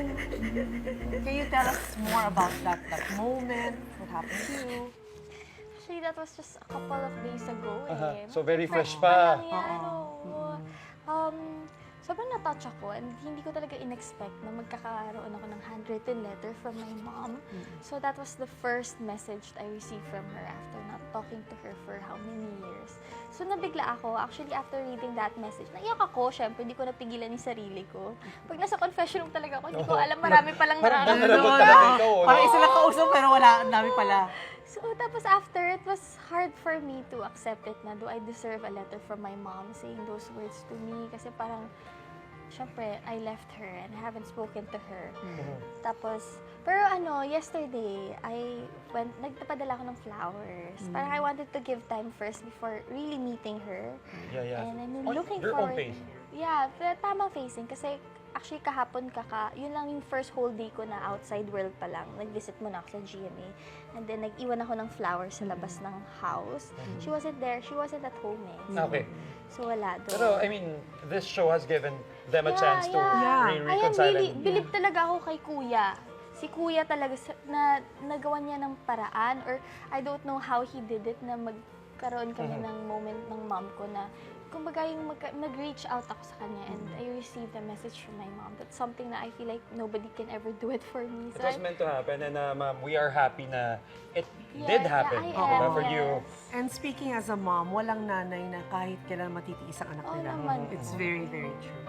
Can you tell us more about that moment? What happened to you? Actually, that was just a couple of days ago eh. So very fresh pa pa. lang yan, oo. Sobrang na-touch ako and hindi ko talaga in-expect na magkakaroon ako ng handwritten letter from my mom. So that was the first message that I received from her after not talking to her for how many years. So nabigla ako. Actually, after reading that message, naiyak ako. Siyempre, hindi ko napigilan yung sarili ko. Pag nasa confession room talaga ako, hindi ko alam marami palang nararamdaman. nararamdaman. Parang isa lang kausap pero wala, ang dami pala. So, tapos after, it was hard for me to accept it na do I deserve a letter from my mom saying those words to me? Kasi parang, syempre, I left her and I haven't spoken to her. Tapos, pero yesterday, nagpadala ako ng flowers. Parang I wanted to give time first before really meeting her. Yeah. And I'm looking your own forward. pace. Yeah, pero tamang facing. Kasi actually kahapon yun lang yung first whole day ko na outside world pa lang. Nag-visit muna ako sa GMA. And then nag-iwan ako ng flowers sa labas ng house. She wasn't there. She wasn't at home eh. Okay. So wala doon. Pero, I mean, this show has given them a chance to Yeah. reconcile. I am believe talaga ako kay Kuya. Si Kuya talaga na nagawa niya ng paraan or I don't know how he did it na magkaroon kami ng moment ng mom ko na kumbaga yung nag-reach out ako sa kanya and I received a message from my mom. That's something na I feel like nobody can ever do it for me. It was meant to happen and ma'am, we are happy na it did happen I diba, am, for you. yes. And speaking as a mom, walang nanay na kahit kailan matitiis ang anak Oo nila. naman It's po. very, very true.